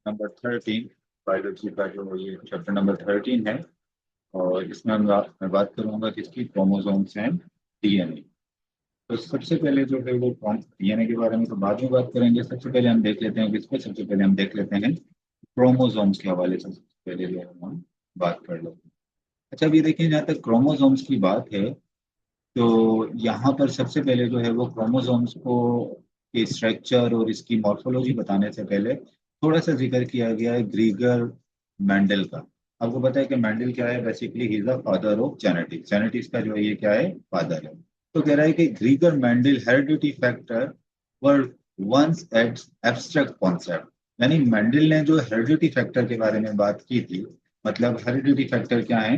Number 13 biology का जो ये चैप्टर नंबर 13 है। और इसमें मैं बात करूंगा किसकी, क्रोमोसोम्स एंड डीएनए। तो सबसे पहले जो है वो डीएनए के बारे में तो बाद में बात करेंगे। सबसे पहले हम देख लेते हैं किसको, सबसे पहले हम देख लेते हैं क्रोमोसोम्स के हवाले से। सबसे पहले जो है हम बात कर लेते हैं। अच्छा, अभी देखिए जहाँ तक क्रोमोसोम्स की बात है, तो यहाँ पर सबसे पहले जो है वो क्रोमोसोम्स को के स्ट्रक्चर और इसकी मॉर्फोलॉजी बताने से पहले थोड़ा सा जिक्र किया गया है ग्रीगर मेंडल का। आपको पता है कि मेंडल क्या है, basically he is the father of genetics. Genetics का जो है ये क्या है, फादर है। तो कह रहा है कि Gregor Mendel heredity factor were once abstract concept. यानी मेंडल ने जो हेरिडिटी फैक्टर के बारे में बात की थी, मतलब हेरिडिटी फैक्टर क्या है,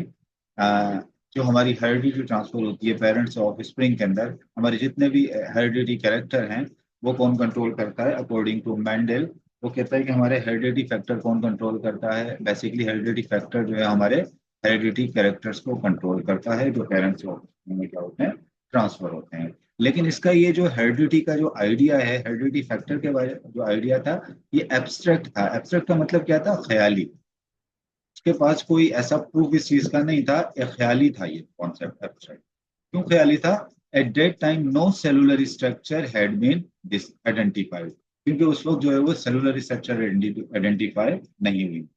जो हमारी हेरिडिटी ट्रांसफर होती है पेरेंट्स से ऑफ स्प्रिंग के अंदर, हमारे जितने भी हेरिडिटी कैरेक्टर हैं वो कौन कंट्रोल करता है अकॉर्डिंग टू मेंडल। वो कहता है कि हमारे हेरिडिटी फैक्टर कौन कंट्रोल करता है, बेसिकली हेरिडिटी फैक्टर जो है हमारे हेरिडिटी कैरेक्टर्स को कंट्रोल करता है जो पेरेंट्स से में क्या होते हैं, ट्रांसफर होते हैं। लेकिन इसका ये जो हेरिडिटी का जो आइडिया है, हेरिडिटी फैक्टर के बारे जो आइडिया था, ये एब्स्ट्रैक्ट था। एब्स्ट्रैक्ट का मतलब क्या था, ख्याली। उसके पास कोई ऐसा प्रूफ इस चीज का नहीं था, एक ख्याली था ये कॉन्सेप्ट एब्स्ट्रैक्ट। क्यों ख्याली था? At that time no cellular structure had been identified. क्योंकि उस वक्त जो है वो सेलुलर स्ट्रक्चर आइडेंटिफाई नहीं हुई।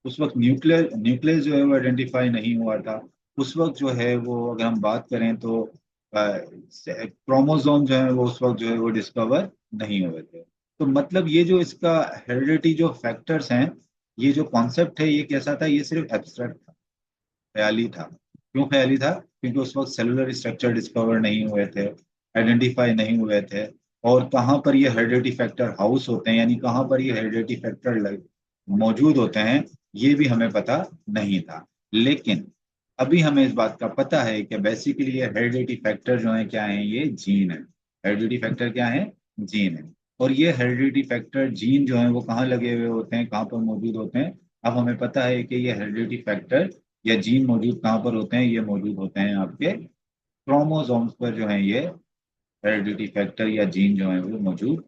उस वक्त न्यूक्लियर न्यूक्लियस जो है वो आइडेंटिफाई नहीं हुआ था। उस वक्त जो है वो अगर हम बात करें तो क्रोमोसोम जो है वो उस वक्त जो है वो डिस्कवर नहीं हुए थे। तो मतलब ये जो इसका हेरिडिटी जो फैक्टर्स हैं, ये जो कॉन्सेप्ट है ये कैसा था, ये सिर्फ एब्स्ट्रैक्ट था, ख्याली था। क्यों ख्याली था? क्योंकि उस वक्त सेलुलर स्ट्रक्चर डिस्कवर नहीं हुए थे, आइडेंटिफाई नहीं हुए थे। और कहाँ पर ये हेरिडिटी फैक्टर हाउस होते हैं, यानी कहाँ पर ये हेरिडिटी फैक्टर मौजूद होते हैं, ये भी हमें पता नहीं था। लेकिन अभी हमें इस बात का पता है कि बेसिकली ये हेरिडिटी फैक्टर जो है क्या है, ये जीन है। हेरिडिटी फैक्टर क्या है, जीन है। और ये हेरिडिटी फैक्टर जीन जो है वो कहाँ लगे हुए होते हैं, कहाँ पर मौजूद होते हैं? अब हमें पता है कि ये हेरिडिटी फैक्टर या जीन मौजूद कहाँ पर होते हैं, ये मौजूद होते हैं आपके क्रोमोसोम्स पर जो है ये हेरिडिटी फैक्टर या जीन जो है वो मौजूद,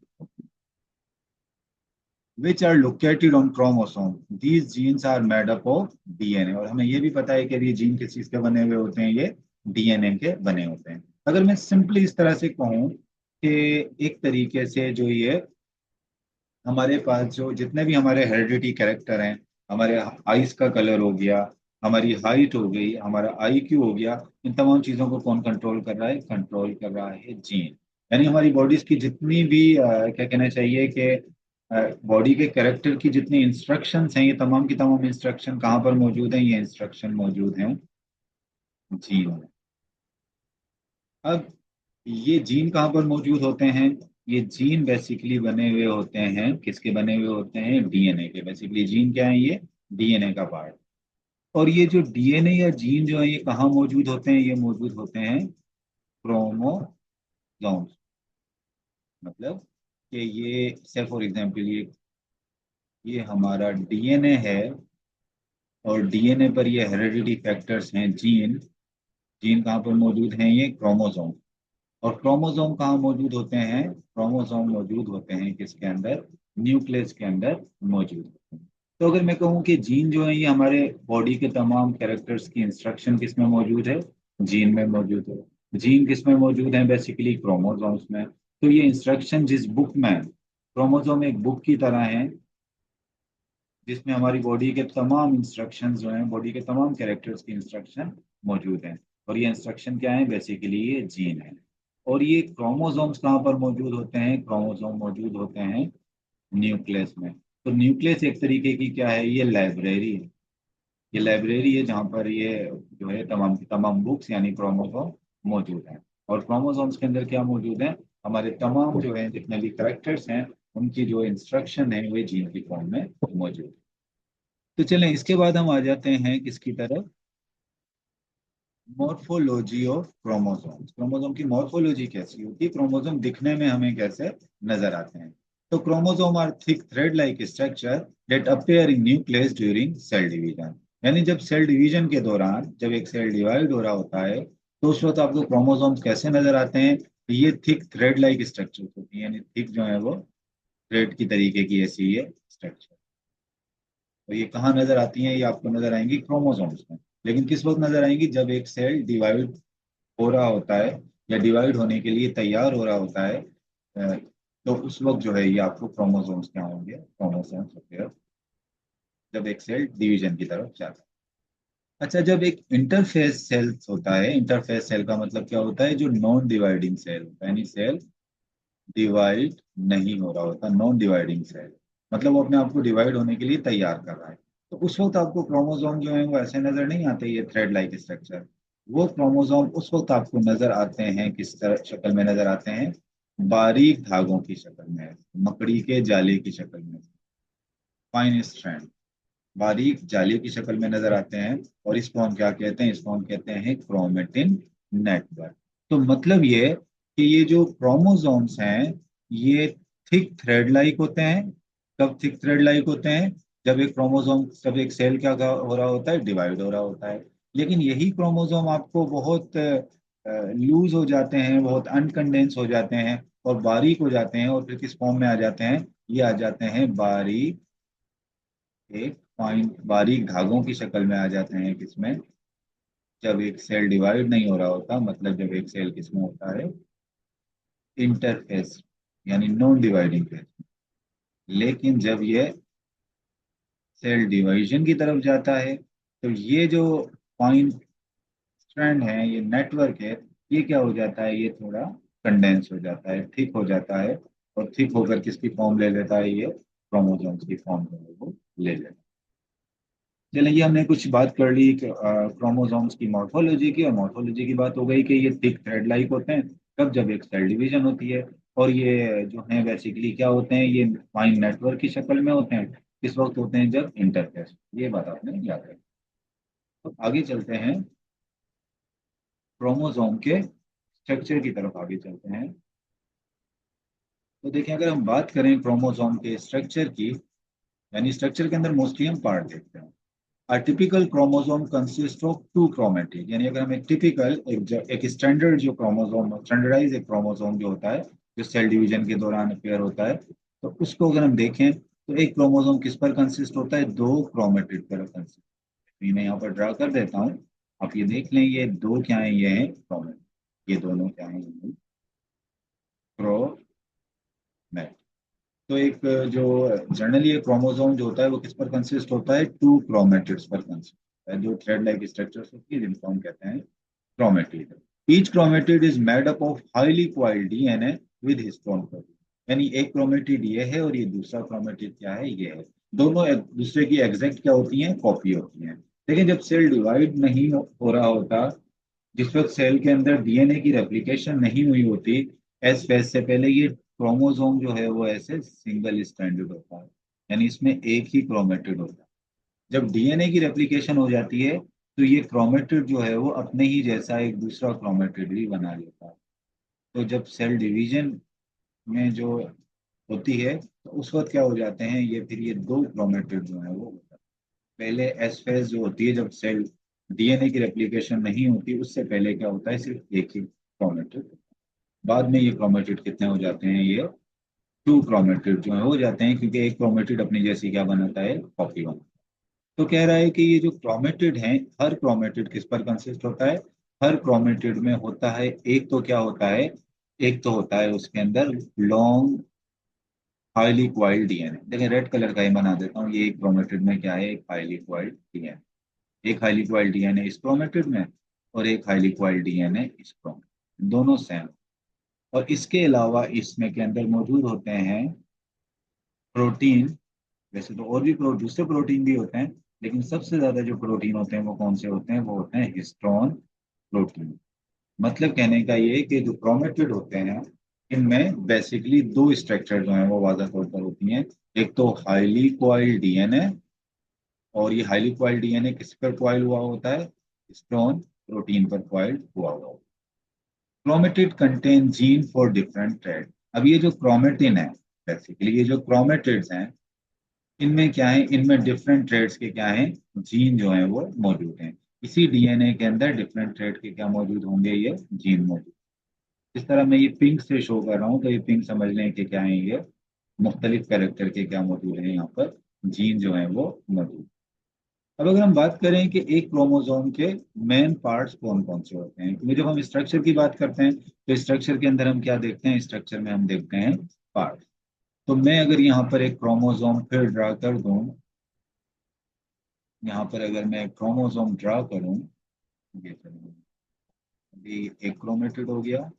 which are located on chromosome. These genes are made up of DNA. और हमें ये भी पता है कि ये जीन किस चीज के बने हुए होते हैं, ये डीएनए के बने होते हैं। अगर मैं सिंपली इस तरह से कहूँ कि एक तरीके से जो ये हमारे पास जो जितने भी हमारे हेरिडिटी कैरेक्टर हैं, हमारे आईज का कलर हो गया, हमारी हाइट हो गई, हमारा आईक्यू हो गया, इन तमाम चीजों को कौन कंट्रोल कर रहा है, कंट्रोल कर रहा है जीन। यानी हमारी बॉडीज की जितनी भी क्या कहना चाहिए कि बॉडी के कैरेक्टर की जितनी इंस्ट्रक्शंस हैं, ये तमाम की तमाम इंस्ट्रक्शन कहाँ पर मौजूद हैं, ये इंस्ट्रक्शन मौजूद हैं जीन में। अब ये जीन कहाँ पर मौजूद होते हैं? ये जीन बेसिकली बने हुए होते हैं, किसके बने हुए होते हैं, डीएनए के। बेसिकली जीन क्या है, ये डीएनए का पार्ट। और ये जो डीएनए या जीन जो है ये कहाँ मौजूद होते हैं, ये मौजूद होते हैं क्रोमोसोम्स। मतलब कि ये से फॉर एग्जांपल ये हमारा डीएनए है, और डीएनए पर ये हेरिडिटी फैक्टर्स हैं जीन। जीन कहाँ पर मौजूद हैं, ये क्रोमोसोम। और क्रोमोसोम कहाँ मौजूद होते हैं, क्रोमोसोम मौजूद होते हैं किसके अंदर, न्यूक्लियस के अंदर मौजूद होते हैं। तो अगर मैं कहूँ कि जीन जो है ये हमारे बॉडी के तमाम कैरेक्टर्स की इंस्ट्रक्शन किस में मौजूद है, जीन में मौजूद है। जीन किस में मौजूद है, बेसिकली क्रोमोसोम्स में। तो ये इंस्ट्रक्शन जिस बुक में, क्रोमोसोम एक बुक की तरह है जिसमें हमारी बॉडी के तमाम इंस्ट्रक्शंस जो हैं, बॉडी के तमाम कैरेक्टर्स की इंस्ट्रक्शन मौजूद हैं। और ये इंस्ट्रक्शन क्या है, बेसिकली ये जीन है। और ये क्रोमोसोम्स कहाँ पर मौजूद होते हैं, क्रोमोसोम मौजूद होते हैं न्यूक्लियस में। तो न्यूक्लियस एक तरीके की क्या है, ये लाइब्रेरी है। ये लाइब्रेरी है जहाँ पर ये जो है तमाम की तमाम बुक्स यानी क्रोमोसोम मौजूद हैं। और क्रोमोसोम्स के अंदर क्या मौजूद है, हमारे तमाम जो है जितने भी करेक्टर्स हैं, उनकी जो इंस्ट्रक्शन है वो जीन की फॉर्म में मौजूद है। तो चलें इसके बाद हम आ जाते हैं किसकी तरफ, मॉर्फोलॉजी ऑफ क्रोमोसोम। क्रोमोसोम की मॉर्फोलॉजी कैसी होती है, क्रोमोसोम दिखने में हमें कैसे नजर आते हैं। तो chromosome are thick thread like structure that appear in nucleus during cell division. यानी जब सेल डिवीजन के दौरान, जब एक सेल डिवाइड हो रहा होता है, तो उस वक्त आपको क्रोमोसोम्स कैसे नजर आते हैं, ये थिक थ्रेड लाइक स्ट्रक्चर होती है। यानी थिक जो है वो थ्रेड की तरीके की ऐसी ये स्ट्रक्चर। तो ये कहाँ नजर आती हैं? ये आपको नजर आएंगी क्रोमोसोम्स में। लेकिन किस वक्त नजर आएंगी? जब एक सेल डिवाइड हो रहा होता है या डिवाइड होने के लिए तैयार हो रहा होता है, अ, तो उस वक्त जो है ये आपको क्रोमोसोम्स क्या होंगे? क्रोमोसोम्स होते हैं जब एक सेल डिवीजन की तरफ जाता है। अच्छा, जब एक इंटरफेस सेल होता है, इंटरफेस सेल का मतलब क्या होता है? जो नॉन डिवाइडिंग सेल होता है, यानी सेल डिवाइड नहीं हो रहा होता, नॉन डिवाइडिंग सेल, मतलब वो अपने आप को डिवाइड होने के लिए तैयार कर रहा है। तो उस वक्त आपको क्रोमोसोम जो है वो ऐसे नजर नहीं आते, ये थ्रेड लाइक स्ट्रक्चर। वो क्रोमोसोम उस वक्त आपको नजर आते हैं, किस तरह शक्ल में नजर आते हैं? बारीक धागों की शक्ल में, मकड़ी के जाले की शक्ल में, फाइन स्ट्रैंड, बारीक जाले की शक्ल में नजर आते हैं। और इसको हम क्या कहते हैं? इसको हम कहते हैं क्रोमेटिन नेटवर्क। तो मतलब ये कि ये जो क्रोमोसोम्स हैं ये थिक थ्रेड लाइक होते हैं। कब थिक थ्रेड लाइक होते हैं? जब एक सेल क्या हो रहा होता है? डिवाइड हो रहा होता है। लेकिन यही क्रोमोसोम आपको बहुत लूज हो जाते हैं, बहुत अनकंडेंस हो जाते हैं और बारीक हो जाते हैं, और फिर किस फॉर्म में आ जाते हैं? ये आ जाते हैं बारीक, एक पॉइंट, बारीक धागों की शक्ल में आ जाते हैं। किसमें? जब एक सेल डिवाइड नहीं हो रहा होता, मतलब जब एक सेल किसमें होता है? इंटरफेस, यानी नॉन डिवाइडिंग फेज। लेकिन जब ये सेल डिवीजन की तरफ जाता है तो ये जो पॉइंट स्ट्रैंड है, ये नेटवर्क है, ये क्या हो जाता है? ये थोड़ा कंडेंस हो जाता है, थिक हो जाता है। और थिक होकर किसकी फॉर्म ले लेता है? ये क्रोमोसोम्स की फॉर्म जो है वो ले लेता है। चलिए, ये हमने कुछ बात कर ली क्रोमोसोम्स की मॉर्फोलॉजी की, और मॉर्फोलॉजी की बात हो गई कि ये थिक थ्रेड लाइक होते हैं तब जब एक सेल डिवीजन होती है। और ये जो है बेसिकली क्या होते हैं? ये फाइन नेटवर्क की शक्ल में होते हैं। किस वक्त होते हैं? जब इंटरफेस। ये बात आपने याद रखी। तो आगे चलते हैं, क्रोमोसोम के स्ट्रक्चर की तरफ आगे चलते हैं। तो देखिए, अगर हम बात करें क्रोमोसोम के स्ट्रक्चर की, यानी स्ट्रक्चर के अंदर मोस्टली हम पार्ट देखते हैं। A typical chromosome consists of two chromatid, यानी अगर हम एक टिपिकल एक स्टैंडर्ड जो क्रोमोसोम, स्टैंडर्डाइज एक क्रोमोसोम जो होता है, जो सेल डिवीजन के दौरान अपेयर होता है, तो उसको अगर हम देखें तो एक क्रोमोसोम किस पर कंसिस्ट होता है? दो क्रोमेटिड पर कंसिस्ट। मैं यहाँ पर ड्रा कर देता हूँ, आप ये देख लें, ये दो क्या है? ये है क्रोमेटिड। ये दोनों क्या है? क्रोमेट। तो एक जो जनरली एक क्रोमोसोम जो होता है वो किस पर कंसिस्ट होता है? टू क्रोमेटिड्स पर कंसिस्ट होता है, जो थ्रेड लाइक स्ट्रक्चर्स होती है जिनको हम कहते हैं chromatid. Each chromatid is made up of highly coiled DNA with histone protein. यानी एक क्रोमेटिड ये है और ये दूसरा क्रोमेटिड क्या है? ये है। दोनों एक दूसरे की एग्जैक्ट क्या होती हैं? कॉपी होती हैं। लेकिन जब सेल डिवाइड नहीं हो रहा होता, जिस वक्त सेल के अंदर डीएनए की रेप्लिकेशन नहीं हुई होती, एस फेज से पहले, ये क्रोमोसोम जो है वो ऐसे सिंगल स्ट्रैंडेड होता है, यानी इसमें एक ही क्रोमेटिड होता है। जब डीएनए की रेप्लिकेशन हो जाती है तो ये क्रोमेटिड जो है वो अपने ही जैसा एक दूसरा क्रोमेटिड भी बना लेता है। तो जब सेल डिवीजन में जो होती है तो उस वक्त क्या हो जाते हैं? ये फिर ये दो क्रोमेटिड जो है वो होता है। पहले एस फेज जो होती है, जब सेल डीएनए की रेप्लिकेशन नहीं होती, उससे पहले क्या होता है? सिर्फ एक ही क्रोमेटिड। बाद में ये क्रोमेटिड कितने हो जाते हैं? ये टू क्रोमेटिड जो है हो जाते हैं, क्योंकि एक क्रोमेटिड अपनी जैसी क्या बनाता है? कॉपी बनाता है। तो कह रहा है कि ये जो क्रोमेटिड हैं, हर क्रोमेटिड किस पर कंसिस्ट होता है? हर क्रोमेटिड में होता है एक तो क्या होता है? एक तो होता है उसके अंदर लॉन्ग हाईली क्वाइल्ड डीएनए। देखिए, रेड कलर का ही बना देता हूँ, ये एक क्रोमेटिड में क्या है? एक हाईली क्वाइल्ड डीएनए। एक हाईली क्वाइल्ड डीएनए इस क्रोमेटिड में, और एक हाईली क्वाइल्ड डीएनए इस क्रोमेटिड, दोनों सेम। और इसके अलावा इसमें के अंदर मौजूद होते हैं प्रोटीन। वैसे तो और भी दूसरे प्रोटीन भी होते हैं, लेकिन सबसे ज्यादा जो प्रोटीन होते हैं वो कौन से होते हैं? वो होते हैं हिस्टोन प्रोटीन। मतलब कहने का ये है कि जो क्रोमेटिड होते हैं इनमें बेसिकली दो स्ट्रक्चर जो हैं वो वाज़ा तौर पर होती हैं। एक तो हाईली क्वाइल्ड डीएनए, और ये हाईली क्वाइल्ड डीएनए किस पर क्वाइल हुआ होता है? हिस्टोन प्रोटीन पर क्वाइल हुआ होता है। Chromatid contain gene for different thread. अब ये जो क्रोमेटिन है, बेसिकली ये जो क्रोमेटिड्स हैं, इनमें क्या है? इनमें डिफरेंट थ्रेड्स के क्या है? जीन जो है वो मौजूद हैं। इसी डीएनए के अंदर डिफरेंट थ्रेड के क्या मौजूद होंगे? ये जीन मौजूद। इस तरह मैं ये पिंक से शो कर रहा हूँ, तो ये पिंक समझ लें कि क्या है? ये मुख्तलिफ कैरेक्टर के क्या मौजूद है यहाँ पर? जीन जो है वो मौजूद। अब अगर हम बात करें कि एक क्रोमोसोम के मेन पार्ट्स कौन कौन से होते हैं, क्योंकि जब हम स्ट्रक्चर की बात करते हैं तो स्ट्रक्चर के अंदर हम क्या देखते हैं, स्ट्रक्चर में हम देखते हैं पार्ट। तो मैं अगर यहाँ पर एक क्रोमोसोम फिर ड्रा कर दूं, यहाँ पर अगर मैं क्रोमोसोम ड्रा करूं, ये चलिए, अभी एक क्रोमेटिड हो गया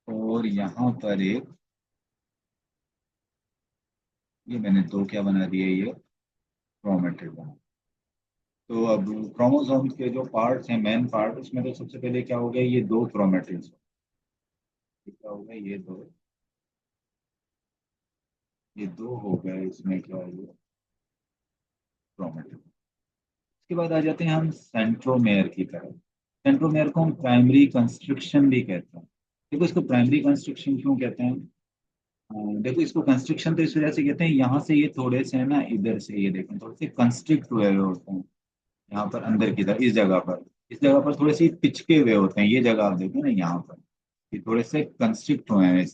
और यहाँ पर एक, ये मैंने दो क्या बना दिए, ये क्रोमेटिड बना। तो अब क्रोमोसोम के जो पार्ट्स हैं, मेन पार्ट, उसमें तो सबसे पहले क्या हो गया, ये दो क्रोमेटिड्स, क्या हो गया, ये दो हो गए, इसमें क्या है, ये क्रोमेटिड। इसके बाद आ जाते हैं हम सेंट्रोमेयर की तरफ। सेंट्रोमेयर को हम प्राइमरी कंस्ट्रक्शन भी कहते हैं। देखो इसको प्राइमरी कंस्ट्रक्शन क्यों कहते हैं, देखो इसको कंस्ट्रक्शन तो इस वजह से कहते हैं, यहाँ से ये थोड़े से है ना, इधर से ये देखें थोड़े से कंस्ट्रिक्ट हुए हुए होते हैं, यहाँ पर अंदर की तरफ, इस जगह पर थोड़े से पिचके हुए होते हैं, ये जगह आप देखो ना यहाँ पर, ये थोड़े से कंस्ट्रिक्ट हुए हैं।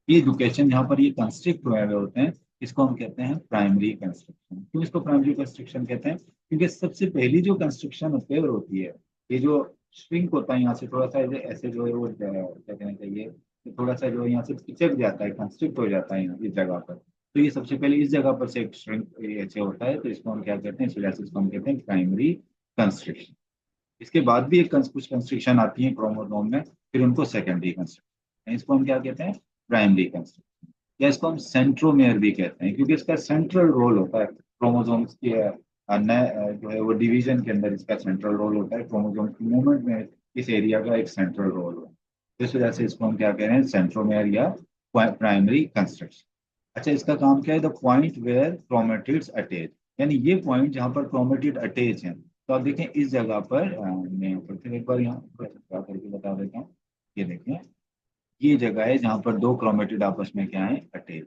ये लोकेशन जहाँ पर ये कंस्ट्रिक्ट हुए हुए होते हैं, इसको हम कहते हैं प्राइमरी कंस्ट्रक्शन। क्यों इसको प्राइमरी कंस्ट्रक्शन कहते हैं, क्योंकि सबसे पहली जो कंस्ट्रक्शन होती है, ये जो श्रिंक होता है यहाँ से थोड़ा सा ऐसे जो है वो क्या कहना चाहिए, कि थोड़ा सा जो है यहाँ से पिचक जाता है, कंस्ट्रिक्ट हो जाता है इस जगह पर। तो ये सबसे पहले इस जगह पर से एक श्रिंक ऐसे होता है, तो इसको हम क्या कहते हैं, इस वजह से इसको हम कहते हैं प्राइमरी कंस्ट्रक्शन। इसके बाद भी एक कुछ कंस्ट्रक्शन आती है क्रोमोसोम में, फिर उनको सेकेंडरी कंस्ट्रक्शन, इसको हम क्या कहते हैं, प्राइमरी कंस्ट्रक्शन। या इसको हम सेंट्रोमेयर भी कहते हैं, क्योंकि इसका सेंट्रल रोल होता है क्रोमोसोम्स की जो है वो डिवीजन के अंदर इसका सेंट्रल रोल होता है, क्रोमोसोम की मूवमेंट में इस एरिया का एक सेंट्रल रोल होता है। इस वजह से इसको हम क्या कह रहे हैं, सेंट्रोमेयर या प्राइमरी कंस्ट्रक्शन। अच्छा, इसका काम क्या है, the point where chromatids attach, यानी ये पॉइंट जहां पर क्रोमेटिड अटैच है। तो आप देखें इस जगह पर, मैं यहाँ पर फिर एक बार यहाँ पर क्या करके बता देता हूँ, ये देखें, ये जगह है जहां पर दो क्रोमेटिड आपस में क्या है, अटैच।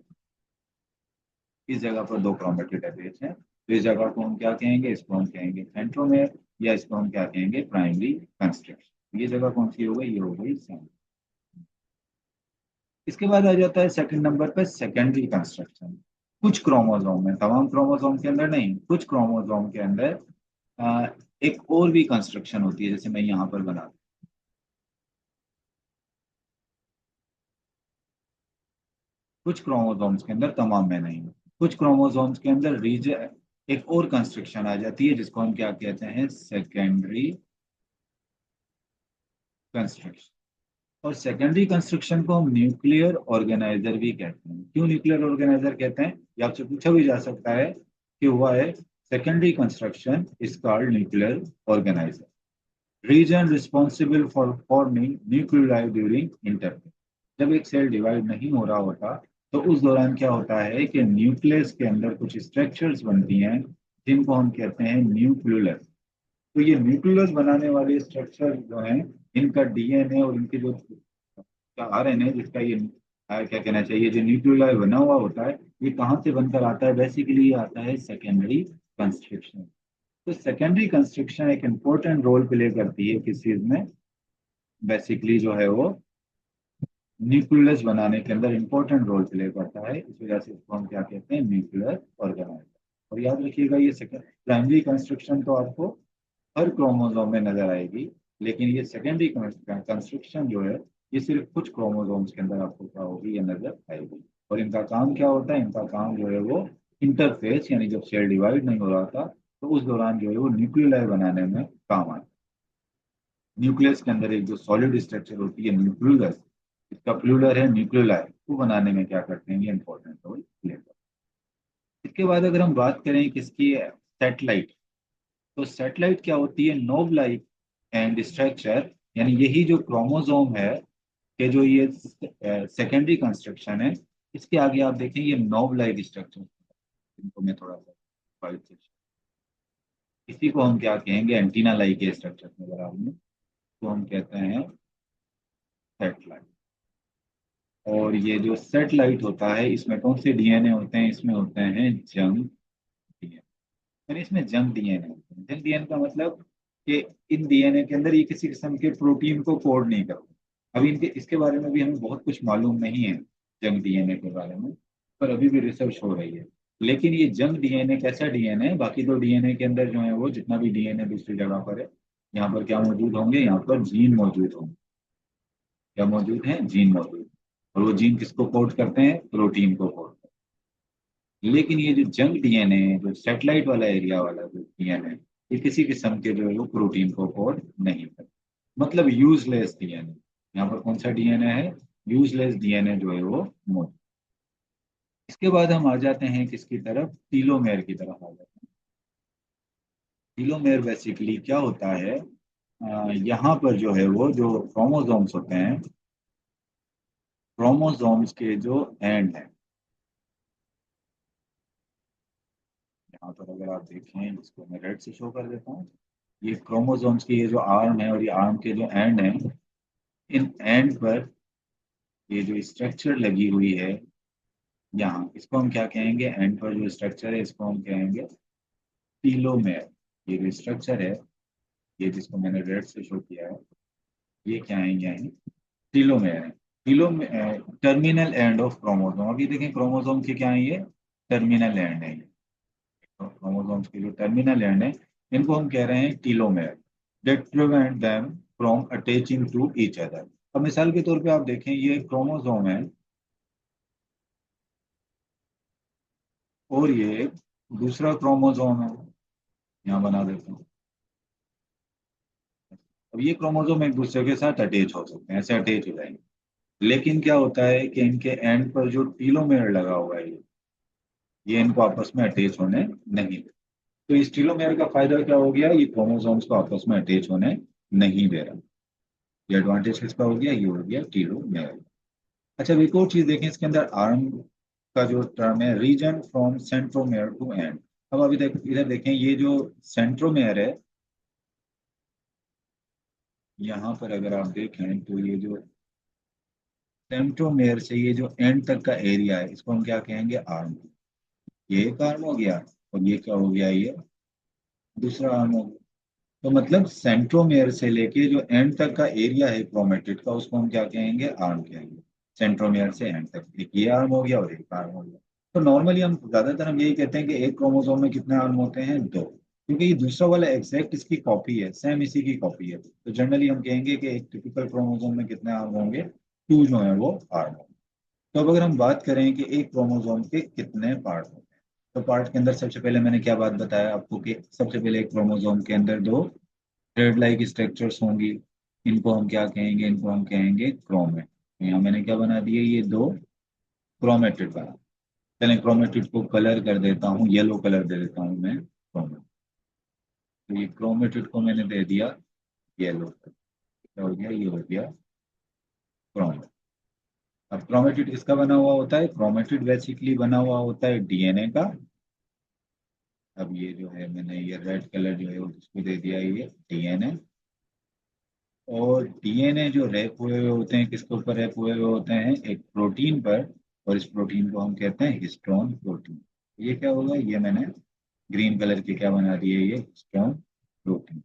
इस जगह पर दो क्रोमेटिड अटैच है, तो इस जगह को हम क्या कहेंगे, इसको हम कहेंगे सेंट्रोमेयर, या इसको हम क्या कहेंगे, प्राइमरी कंस्ट्रक्शन। ये जगह कौन सी हो गई, ये हो गई सेंट्रोमेयर। इसके बाद आ जाता है सेकंड नंबर पे सेकेंडरी कंस्ट्रक्शन। कुछ क्रोमोसोम में, तमाम क्रोमोसोम के अंदर नहीं, कुछ क्रोमोसोम के अंदर अ, एक और भी कंस्ट्रक्शन होती है, जैसे मैं यहाँ पर बना, कुछ क्रोमोसोम्स के अंदर, तमाम में नहीं, कुछ क्रोमोसोम्स के अंदर रीज एक और कंस्ट्रक्शन आ जाती है, जिसको हम क्या कहते हैं, सेकेंडरी कंस्ट्रक्शन। और सेकेंडरी कंस्ट्रक्शन को हम न्यूक्लियर ऑर्गेनाइजर भी कहते हैं। क्यों न्यूक्लियर ऑर्गेनाइजर कहते हैं, ये आपसे पूछा भी जा सकता है कि हुआ है, secondary construction is called nuclear organizer, region responsible for forming nucleolide during interphase. जब एक सेल डिवाइड नहीं हो रहा होता, तो उस दौरान क्या होता है कि न्यूक्लियस के अंदर कुछ स्ट्रक्चर्स बनती हैं, जिनको हम कहते हैं न्यूक्लियोलस। तो ये न्यूक्लियस बनाने वाले स्ट्रक्चर जो हैं, इनका डीएनए और इनके जो आरएनए, जिसका ये क्या कहना चाहिए, जो न्यूक्लियोलाई बना हुआ होता है, ये कहाँ से बनकर आता है, बेसिकली ये आता है सेकेंडरी कंस्ट्रक्शन। तो सेकेंडरी कंस्ट्रक्शन एक इम्पोर्टेंट रोल प्ले करती है किस चीज में, बेसिकली जो है वो न्यूक्लियस बनाने के अंदर इंपॉर्टेंट रोल प्ले करता है। इस वजह से इसको हम क्या कहते हैं, न्यूक्लियर ऑर्गेनाइजर। और याद रखिएगा, ये सेकेंड प्राइमरी कंस्ट्रक्शन तो आपको हर क्रोमोसोम में नजर आएगी, लेकिन ये सेकेंडरी कंस्ट्रक्शन जो है, ये सिर्फ कुछ क्रोमोसोम्स के अंदर आपको क्या होगी, ये नजर आएगी। और इनका काम क्या होता है, इनका काम जो है वो इंटरफेस, यानी जब सेल डिवाइड नहीं हो रहा था, तो उस दौरान जो है वो न्यूक्लियोलाई बनाने में काम आता है। न्यूक्लियस के अंदर एक जो सॉलिड स्ट्रक्चर होती है न्यूक्लियस, इसका प्लूरल है न्यूक्लियोलाई, वो बनाने में क्या करते हैं, ये इंपॉर्टेंट रोल प्ले करते हैं। इसके बाद अगर हम बात करें किसकी, सेटेलाइट। तो सेटेलाइट क्या होती है, नोब लाइक एंड स्ट्रक्चर, यानी यही जो क्रोमोसोम है, कि जो ये सेकेंडरी कंस्ट्रक्शन है, इसके आगे आप देखें ये नोब लाइक स्ट्रक्चर, इनको मैं थोड़ा सा white से- इसी को हम क्या कहेंगे, एंटीना लाइक स्ट्रक्चर नजर आ रही है, तो हम कहते हैं सेटेलाइट। और ये जो सेटेलाइट होता है, इसमें कौन से डीएनए होते हैं, इसमें होते हैं जंग डीएनए, यानी इसमें जंग डीएनए होते हैं। जंग डीएनए का मतलब कि इन डीएनए के अंदर ये किसी किस्म के प्रोटीन को कोड नहीं करते। अभी इनके इसके बारे में भी हमें बहुत कुछ मालूम नहीं है, जंग डीएनए के बारे में। पर अभी भी रिसर्च हो रही है। लेकिन ये जंक डीएनए कैसा डीएनए है, बाकी तो डीएनए के अंदर जो है वो जितना भी डीएनए दूसरी जगह पर है, यहाँ पर क्या मौजूद होंगे, यहाँ पर जीन मौजूद होंगे। क्या मौजूद है, जीन मौजूद। और वो जीन किसको कोड करते हैं, प्रोटीन को कोड करते हैं। लेकिन ये जो जंक डीएनए है, जो सेटेलाइट वाला एरिया वाला जो डीएनए, ये किसी किस्म के जो है वो प्रोटीन को कोड नहीं करते, मतलब यूजलेस डीएनए। यहाँ पर कौन सा डीएनए है, यूजलेस डीएनए जो है वो मौजूद। इसके बाद हम आ जाते हैं किसकी तरफ, टीलोमेयर की तरफ आ जाते हैं। टीलोमेयर बेसिकली क्या होता है, यहाँ पर जो है वो जो क्रोमोसोम्स होते हैं, क्रोमोसोम्स के जो एंड है, यहाँ पर अगर आप देखें, इसको मैं रेड से शो कर देता हूँ। ये क्रोमोसोम्स की ये जो आर्म है, और ये आर्म के जो एंड है, इन एंड पर ये जो स्ट्रक्चर लगी हुई है यहाँ, इसको हम क्या कहेंगे, एंड पर जो स्ट्रक्चर है इसको हम कहेंगे टीलोमेयर। ये जो स्ट्रक्चर है, ये जिसको मैंने रेड से शो किया है, ये क्या है, ये है टीलोमेयर है। Telomere terminal end of chromosome. अभी देखें क्रोमोसोम के क्या है, ये टर्मिनल एंड है। क्रोमोसोम्स के जो टर्मिनल एंड है, इनको हम कह रहे हैं telomere, that prevent them from attaching to each other. अब मिसाल के तौर पे आप देखें, ये क्रोमोसोम है और ये दूसरा क्रोमोसोम है, यहाँ बना देता हूँ। अब ये क्रोमोसोम एक दूसरे के साथ अटैच हो सकते हैं, ऐसे अटैच हो जाएंगे। लेकिन क्या होता है कि इनके एंड पर जो टीलोमेयर लगा हुआ है, ये इनको आपस में अटैच होने नहीं देता। तो इस टीलोमेयर का फायदा क्या हो गया, ये क्रोमोसोम्स को आपस में अटैच होने नहीं दे रहा। ये एडवांटेज किसका हो गया, ये हो गया टीलोमेयर। अच्छा, अब एक और चीज देखें, इसके अंदर आर्म का जो टर्म है, region from centromere to end. अब अभी इधर देखें, ये जो सेंट्रोमेयर है, यहाँ पर अगर आप देखें तो ये जो सेंट्रोमेयर से ये जो एंड तक का एरिया है, इसको हम क्या कहेंगे, आर्म। ये एक आर्म हो गया, और ये क्या हो गया, ये दूसरा आर्म हो गया। तो मतलब सेंट्रोमेयर से लेके जो एंड तक का एरिया है क्रोमेटिड का, उसको हम क्या कहेंगे, आर्म कहेंगे। सेंट्रोमेयर से एंड तक एक ये आर्म हो गया और एक आर्म हो गया। तो नॉर्मली हम ज्यादातर हम यही कहते हैं कि एक क्रोमोसोम में कितने आर्म होते हैं, दो, क्योंकि ये दूसरा वाला एग्जैक्ट इसकी कॉपी है, सेम इसी की कॉपी है। तो जनरली हम कहेंगे कि एक टिपिकल क्रोमोसोम में कितने आर्म होंगे, टू जो है वो आर्म होंगे। तो अब अगर हम बात करें कि एक क्रोमोसोम के कितने पार्ट होते हैं, तो पार्ट के अंदर सबसे पहले मैंने क्या बात बताया आपको, कि सबसे पहले एक क्रोमोसोम के अंदर दो थ्रेड लाइक स्ट्रक्चर्स होंगी। इनको हम क्या कहेंगे, इनको हम कहेंगे क्रोमेट। तो यहाँ मैंने क्या बना दिए, ये दो क्रोमेटिड बना। चलें क्रोमेटिड को कलर कर देता हूँ, येलो कलर दे देता हूँ मैं क्रोमेट। तो ये क्रोमेटिड को मैंने दे दिया येलो, क्या हो गया, ये हो गया क्रोमेट। अब क्रोमेटिड किसका बना हुआ होता है, क्रोमेटिड बेसिकली बना हुआ होता है डीएनए का। अब ये जो है मैंने ये रेड कलर जो है उसको दे दिया, ये डीएनए। और डीएनए जो रैप हुए हुए होते हैं, किसके ऊपर रैप हुए हुए होते हैं, एक प्रोटीन पर। और इस प्रोटीन को हम कहते हैं हिस्टोन प्रोटीन। ये क्या होगा, ये मैंने ग्रीन कलर के क्या बना दिए, ये हिस्टोन प्रोटीन।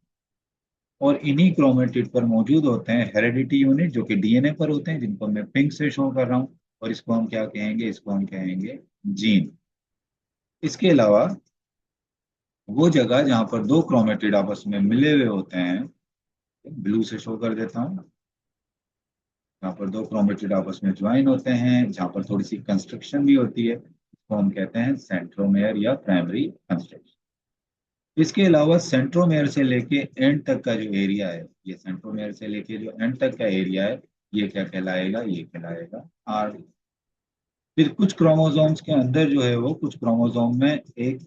और इन्हीं क्रोमेटिड पर मौजूद होते हैं हेरेडिटी यूनिट, जो कि डीएनए पर होते हैं, जिनको मैं पिंक से शो कर रहा हूँ। और इसको हम क्या कहेंगे, इसको हम कहेंगे जीन। इसके अलावा वो जगह जहाँ पर दो क्रोमेटिड आपस में मिले हुए होते हैं, ब्लू से शो कर देता हूँ, जहाँ पर दो क्रोमेटिड आपस में ज्वाइन होते हैं, जहाँ पर थोड़ी सी कंस्ट्रक्शन भी होती है, इसको हम कहते हैं सेंट्रोमेयर या प्राइमरी कंस्ट्रक्शन। इसके अलावा सेंट्रोमेयर से लेके एंड तक का जो एरिया है, ये सेंट्रोमेयर से लेके जो एंड तक का एरिया है, ये क्या कहलाएगा, ये कहलाएगा आर। फिर कुछ क्रोमोसोम्स के अंदर जो है वो, कुछ क्रोमोसोम में एक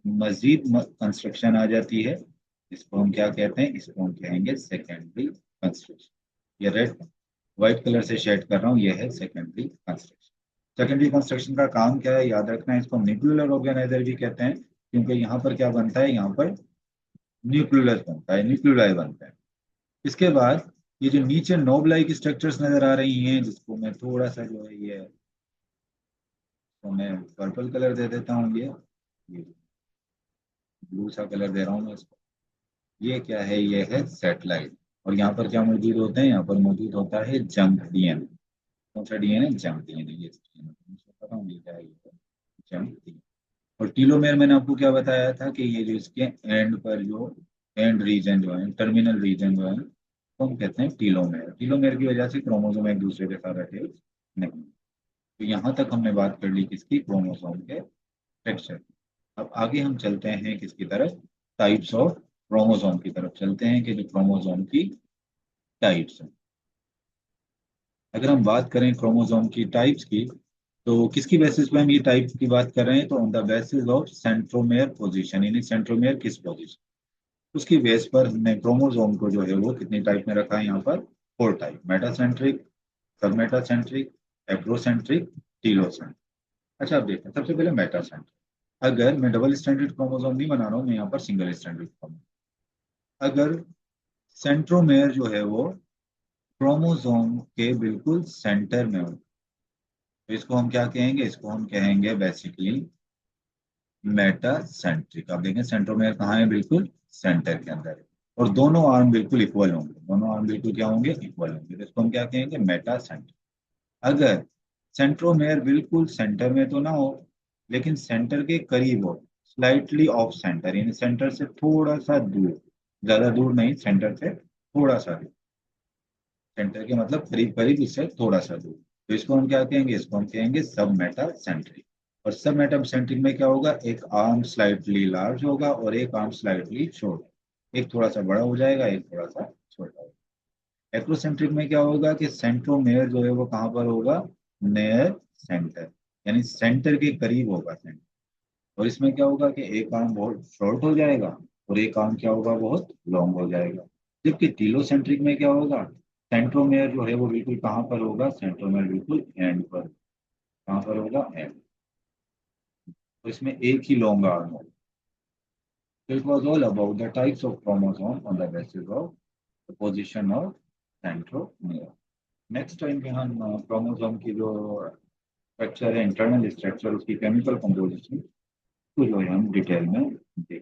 मजीद कंस्ट्रक्शन आ जाती है, इसको हम क्या कहते हैं, इसको हम कहेंगे सेकेंडरी कंस्ट्रक्शन। ये रेड व्हाइट कलर से शेड कर रहा हूँ, ये है सेकेंडरी कंस्ट्रक्शन। सेकेंडरी कंस्ट्रक्शन का काम क्या है, याद रखना है, इसको न्यूक्लियर ऑर्गेनाइजर भी कहते हैं, क्योंकि यहाँ पर क्या बनता है, यहाँ पर न्यूक्लियस बनता है, न्यूक्लियाई बनता है। इसके बाद ये जो नीचे नोब लाइक स्ट्रक्चर्स नजर आ रही हैं, जिसको मैं थोड़ा सा जो है ये, तो मैं पर्पल कलर दे देता हूँ, ये ब्लू सा कलर दे रहा हूँ मैं इसको। ये क्या है, ये है सेटेलाइट। और यहाँ पर क्या मौजूद होते हैं, यहाँ पर मौजूद होता है जंक डीएनए। कौन सा डीएनए, जंक डीएनए। ये क्या है, जंग। और टीलोमेयर मैंने आपको क्या बताया था कि ये जो इसके एंड पर जो एंड रीजन जो है, टर्मिनल रीजन जो है, तो हम कहते हैं टीलोमेयर। टीलोमेयर की वजह से क्रोमोसोम एक दूसरे के साथ अटैच नहीं। तो यहाँ तक हमने बात कर ली किसकी, क्रोमोसोम के स्ट्रक्चर। अब आगे हम चलते हैं किसकी तरफ, टाइप्स ऑफ क्रोमोसोम की तरफ चलते हैं कि जो क्रोमोसोम की टाइप्स हैं। अगर हम बात करें क्रोमोसोम की टाइप्स की, तो किसकी बेसिस पे हम ये टाइप की बात कर रहे हैं, तो on the basis of centromere position, यानी सेंट्रोमेयर किस पोजीशन, उसकी बेस पर हमने क्रोमोसोम को जो है वो कितनी टाइप में रखा है यहाँ पर, 4 टाइप, मेटासेंट्रिक, सब मेटासेंट्रिक, एप्रोसेंट्रिक, टीलोसेंट्रिक। अच्छा, अब देखते हैं सबसे पहले मेटासेंट्रिक। अगर मैं डबल स्टैंडर्ड क्रोमोसोम नहीं बना रहा हूँ, मैं यहाँ पर सिंगल स्टैंडर्ड क्रोमोसोम, अगर सेंट्रोमेयर जो है वो क्रोमोसोम के बिल्कुल सेंटर में हो, तो इसको हम क्या कहेंगे, इसको हम कहेंगे बेसिकली मेटासेंट्रिक। आप देखें सेंट्रोमेयर कहाँ है, बिल्कुल सेंटर के अंदर है, और दोनों आर्म बिल्कुल इक्वल होंगे, दोनों आर्म बिल्कुल क्या होंगे, इक्वल होंगे, तो इसको हम क्या कहेंगे, मेटासेंट्रिक। अगर सेंट्रोमेयर बिल्कुल सेंटर में तो ना हो, लेकिन सेंटर के करीब हो, स्लाइटली ऑफ सेंटर, यानी सेंटर से थोड़ा सा दूर, ज्यादा दूर नहीं, सेंटर से थोड़ा सा दूर, सेंटर के मतलब करीब करीब, इससे थोड़ा सा दूर, तो इसको हम क्या कहेंगे, इसको हम कहेंगे सब मेटासेंट्रिक। और सब मेटासेंट्रिक में क्या होगा, एक आर्म स्लाइटली लार्ज होगा और एक आर्म स्लाइटली छोटा, एक थोड़ा सा बड़ा हो जाएगा, एक थोड़ा सा छोटा होगा। एक्रोसेंट्रिक में क्या होगा कि सेंट्रोमेयर जो है वो कहाँ पर होगा, नेयर सेंटर, यानी सेंटर के करीब होगा सेंटर। और इसमें क्या होगा कि एक आर्म बहुत शॉर्ट हो जाएगा और एक आर्म क्या होगा, बहुत लॉन्ग हो जाएगा। जबकि टीलोसेंट्रिक में क्या होगा, सेंट्रोमेयर जो है वो बिल्कुल कहाँ पर होगा, सेंट्रोमेयर बिल्कुल एंड पर, कहाँ पर होगा, एंड। तो इसमें एक ही लॉन्ग आर्म होगा। So it was all about the types of chromosome on the basis of the position of centromere. Next time पे हम क्रोमोसोम की जो स्ट्रक्चर है, इंटरनल स्ट्रक्चर, उसकी केमिकल कंपोजिशन, तो जो है हम डिटेल में देखेंगे।